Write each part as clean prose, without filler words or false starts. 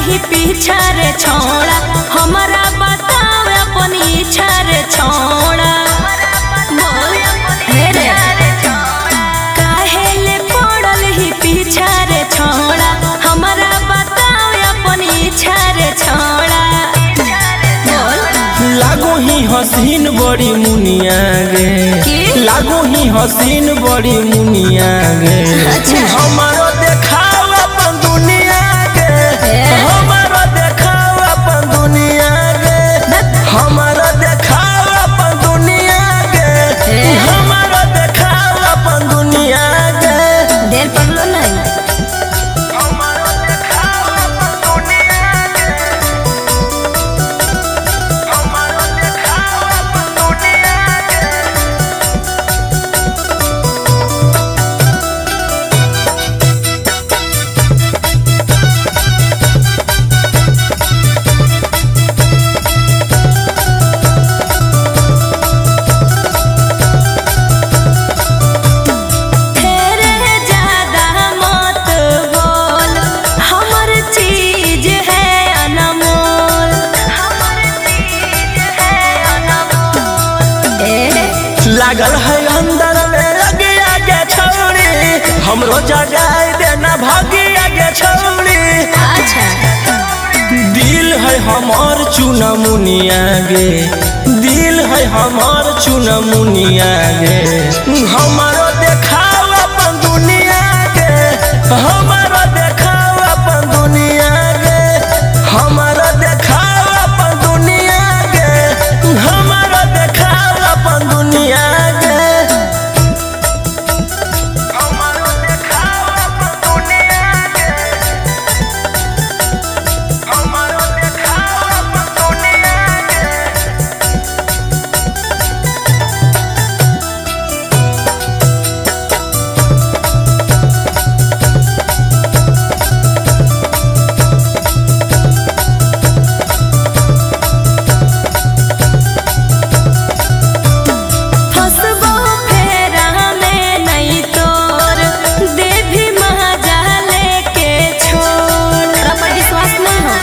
ही पीछा रे छोड़ा हमारा बताओ अपनी इच्छा रे छोड़ा काहे ले पड़ल ही पीछा रे छोड़ा हमारा बताओ अपनी इच्छा रे छोड़ा लागो ही हसीन बड़ी मुनिया गे लागो ही हसीन बड़ी मुनिया गे हमारो देखाओ अपन दुनिया गे हमारो देखाओ अपन दुनिया गे हमारो देखाओ अपन दुनिया गे हमारो देखाओ अपन दुनिया गे देर पड़लो नहीं लागल है अंदर में लगे आगे छौड़ी हमरो जगाई देना भागी आगे छौड़ी दिल है हमार चुना मुनिया गे दिल है हमार चुना मुनिया गे हमारो देखाओ अपन दुनिया गे हमारो देखाओ अपन दुनिया गे हमारो देखाओ अपन दुनिया गे हमारो देखाओ अपन दुनिया गे हमारो देखाओ अपन दुनिया गे हमारो देखाओ अपन दुनिया गे फसबो फेरा में नहीं तोर देवी महाजाले के छोड़ पर विश्वास नहीं हो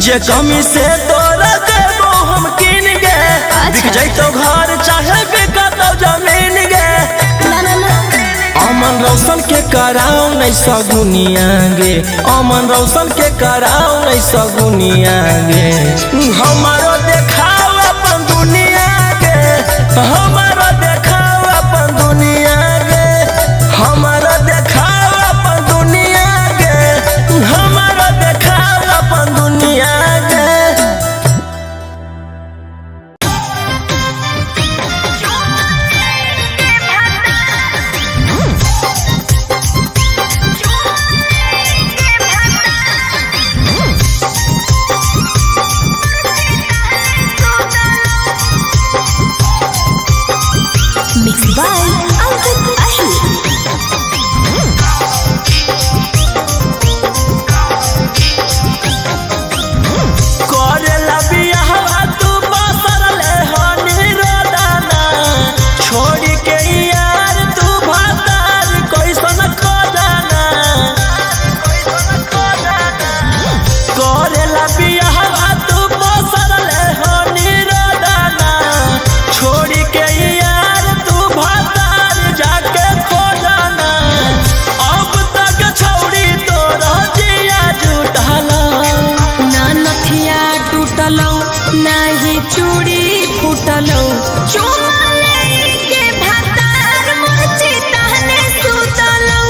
जे कमी से तोरा देबो हम किन गे बिक जैतो घर चाहे बिकतो जमीन गे अमन रोशन के कराओ नहीं सगुनिया गे अमन रोशन के कराओ नहीं सगुनिया गे हमारो देखाओ अपन दुनिया गे हमारो देखाओ अपन दुनिया गे हमारो देखाओ अपन दुनिया गे हमारो देखाओ अपन दुनिया गे मिक्स बाय अंकित अहिर करेला बियाह तू बसरले हनी रोदाना छोड़ी के यार तू भातार कैसन खोदाना करेला बियाह तू बसरले हनी रोदाना छोड़ी के यार तू भातार जाके खोदाना अब तक छौड़ी तोरा जिया जुटाला ना नथिया टूटलो ना ही चूड़ी फूटलो चुमाले के भातार मोची तहने सुतलो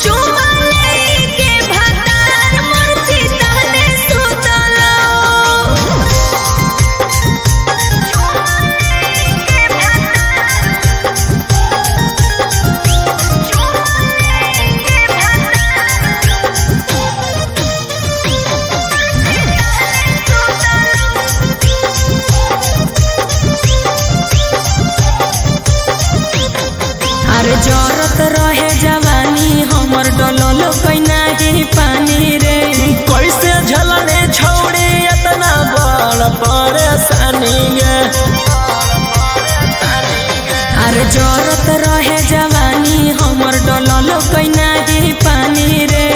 चुमाले के भातार मोची तहने सुतलो अरे जरूरत रहे जवानी हमर डोलो कैना ही पानी रे कैसे झलने छौड़ी इतना बड़ परेशानी गे अरे जरूरत रहे जवानी हमर डोलो कैना ही पानी रे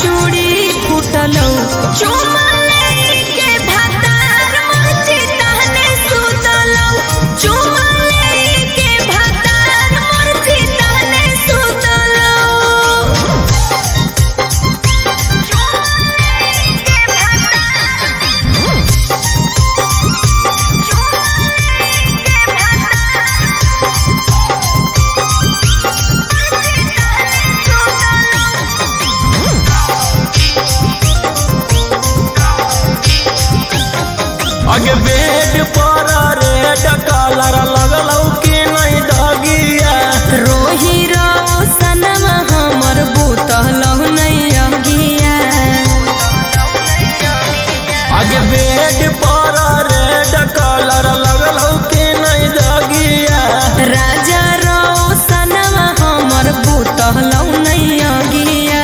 चूड़ी फूटलो चुमा लेके भातार मर्ची तहने सुतलो चुमा लेके भातार मर्ची तहने सुतलो आगे बेड पर रेड कलर लगलौ कि नहीं दगिया रोही रोशनमा हमर बुतलौ नहीं अगिया आगे बेड पर रेड कलर लगलौ कि नहीं दगिया राजा रोशनमा हमर बुतलौ नहीं अगिया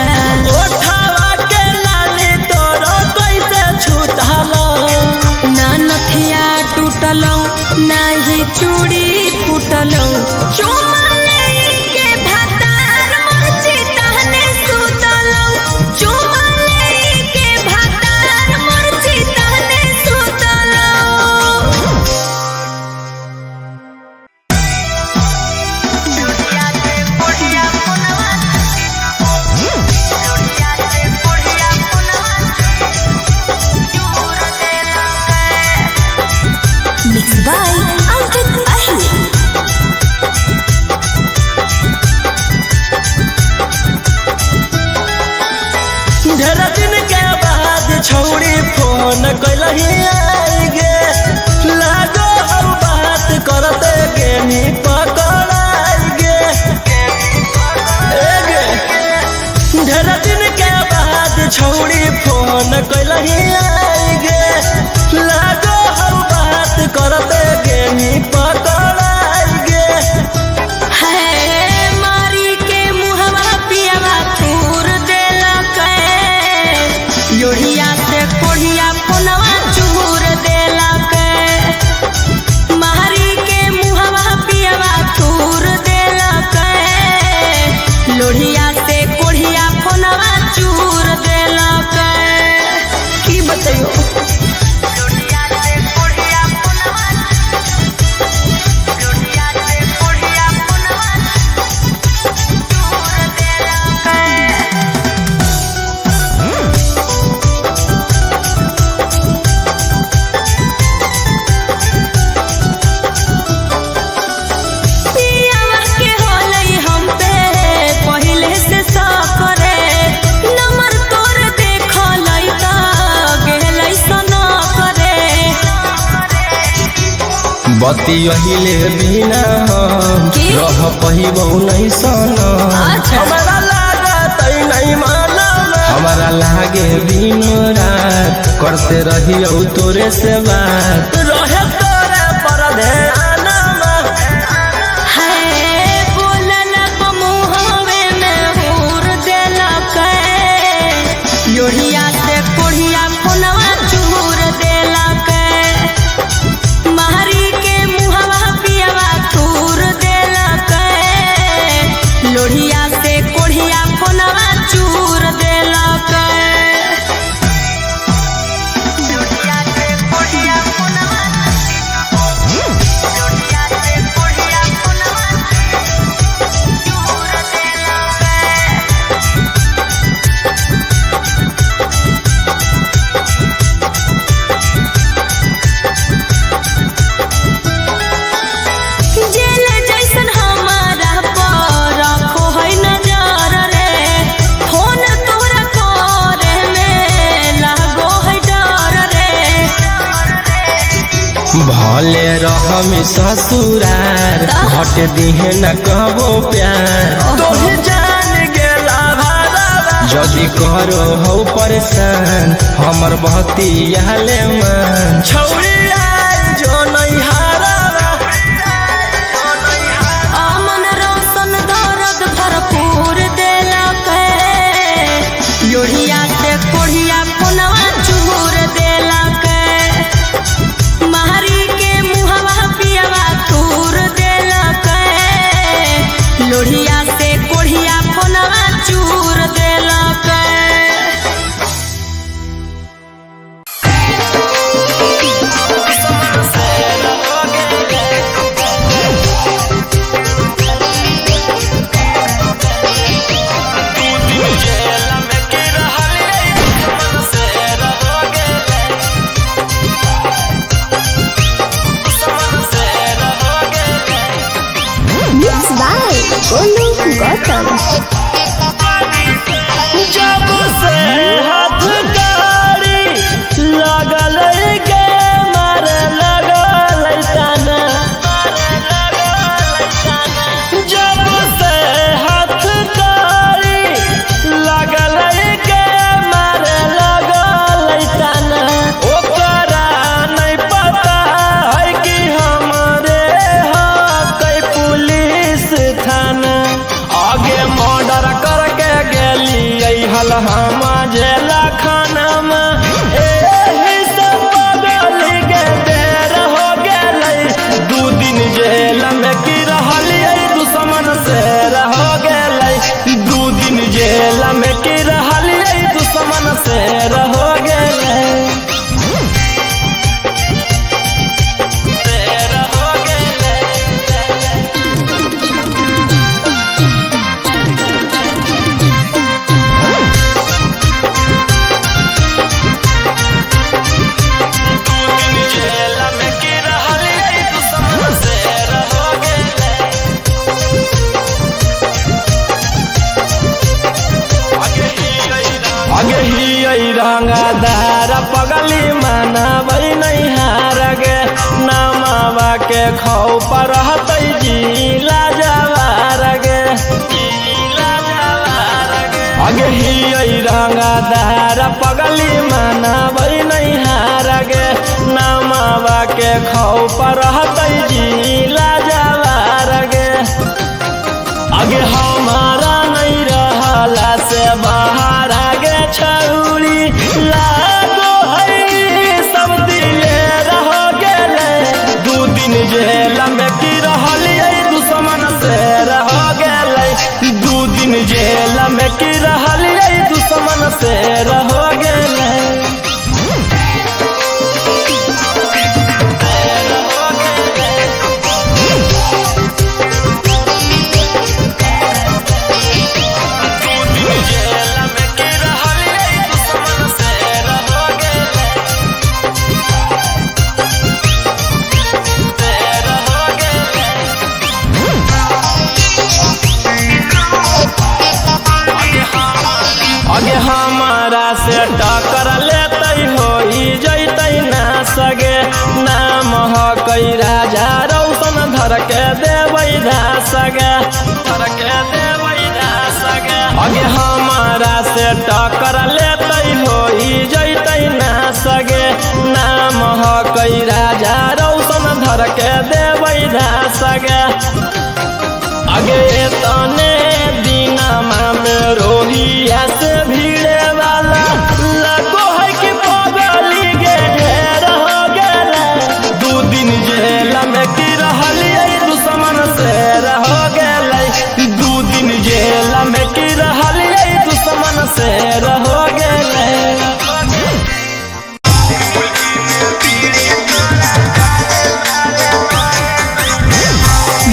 ओठावा के लाली तोर कैसे छूटलो ना नथिया टूटलौ नाही चूड़ी फूटलौ चुमा लेके भातार मर्ची तहने सुतलौ चुमा लेके भातार मर्ची तहने सुतलौ Mixed by Ankit Ahir. ढेर दिन के बाद छौड़ी फोन कैलही आई गे लागो हम बात करते गे नी पकड़ाई गे ढेर दिन के बाद छौड़ी फोन कैलही आई गे लागो हम बात करते गे नी पकड़ाई गे है मारी के मुहवा पियवा तूर देलक योड़िया से कोढ़िया फोनवा चूर देलक मारी के मुहवा पियवा तूर देलक लोढ़िया से कोढ़िया फोनवा चूर देलक की बतैयो पियवा के होलै हम पे पहिले से सकरे नंबर तोर देखलै त गेलै सना करे बतियहिले बिना हम की? रह पहिबौ नहीं सना अच्छा। हमारा लागत नहीं मालूम हमारा लागे दिनो रात करते रहियो तोरे से बात रहे तोरे पर ध्यान है बोललक मुहवे में हूर देलक योड़िया से कोढ़िया फोनवा चूर देलक मारी के मुहवा पियवा तूर देलक लोढ़िया से कोढ़िया फोनवा चूर देलक जेल जैसन हमारा पर रखो है नजर रे फोन तोरा करे में लागो है डर रे भले रहमी ससुरार घट दिहे न कहबो प्यार तोहे जान गेला भारा जदि करो हो परेशान हमर बहती याले मन छौड़ी आई जो नहीं हारा अमन रोशन दर्द भरपूर देलक योड़िया से कोढ़िया फोनवा चूर देलक मारी के मुहवा पियवा तूर देलक लोढ़िया से कोढ़िया फोनवा चूर देलक जेला खाना में एही से पगल के देर हो गेलै 2 दिन जेल में की रहलियै दुश्मन से रह गेलै 2 दिन जेल में की रहलियै दुश्मन से रह गेलै आगे ही रंगादार पगली मानबै नहीं हार गे नामावा के खौ पर रहतै जिला जवार गे आगे ही रंगादार पगली मानबै नहीं हार गे नामावा के खौ पर रहतै जिला जवार गे आगे हमारा नहीं रहला से बाहर आगे छौरी लागो है सब दिले रह गेले 2 दिन जेल में की रहलियै दुश्मन से रह गेलै 2 दिन जेल में की रहलियै दुश्मन से रह गेलै आगे हमारा से टक्कर लेतै होई जैतै ना सगे नाम हकै राजा रौशन धर के देबै धासगे आगे हमारा से टक्कर लेतै होई जैतै ना सगे नाम हकै राजा रौशन धर के देबै धासगे आगे तने दिनमा में रोहिया से भीड़े वाला लगो है कि पगली गे ढेर हो गेलै 2 दिन जेल में की रहलियै दुश्मन से रह गेलै 2 दिन जेल में की रहलियै दुश्मन से रह गेलै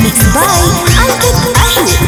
Mixed by Alpit Ahi.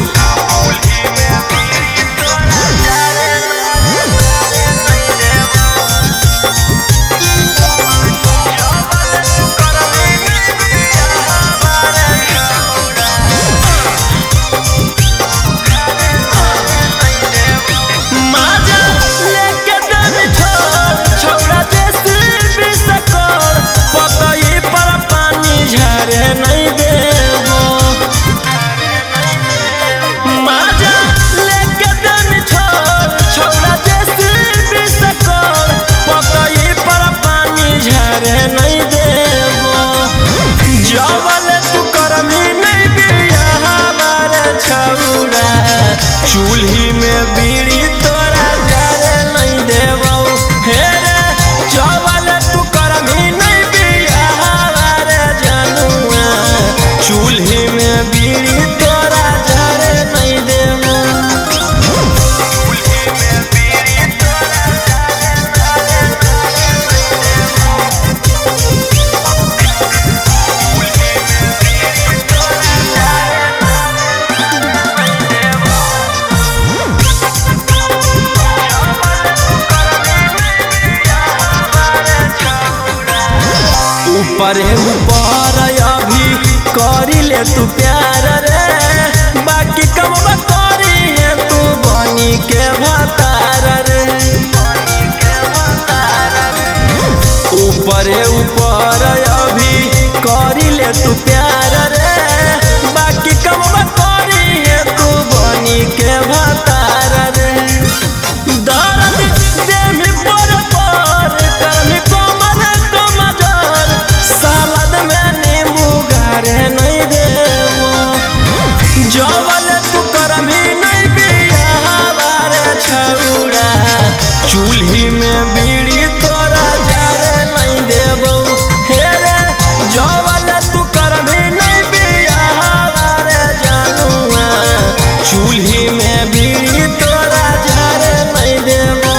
चूल्ही में बीड़ी तोरा जारे नहीं देबौ हे रे चावल तू करमी नहीं बियाह रे जनुआ चूल्ही में बीड़ी तोरा जारे नहीं देबौ ऊपर ऊपर अभी करी ले तू प्यार रे बाकी कम करी है तू बनी के भतार रे ऊपर ऊपर अभी करी ले तू प्यार रे बाकी कम करी है तू बनी के भतार रे दर्द देह पर करमी कोमल कमजोर सलाद में नींबू गारे नहीं देबो जवल तू करमी नहीं बियाह बारे छौड़ा चूल्ही में बीड़ी तोरा जारे नहीं देबो हे रे जवन तू करबी नहीं बियाह रे जानुआ चूल्ही में बीड़ी तोरा जारे नहीं देबो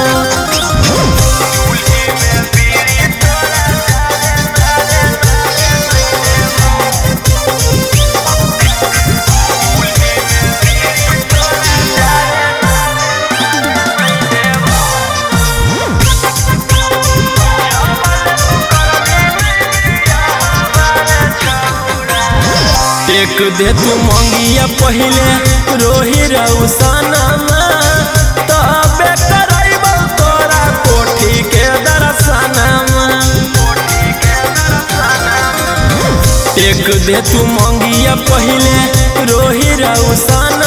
एक दे तू मंगिया पहले रोही रउसनमा तबे करैबो तोरा कोठी के दर्शनमा एक दे तू मंगिया पहले रोही रउसनमा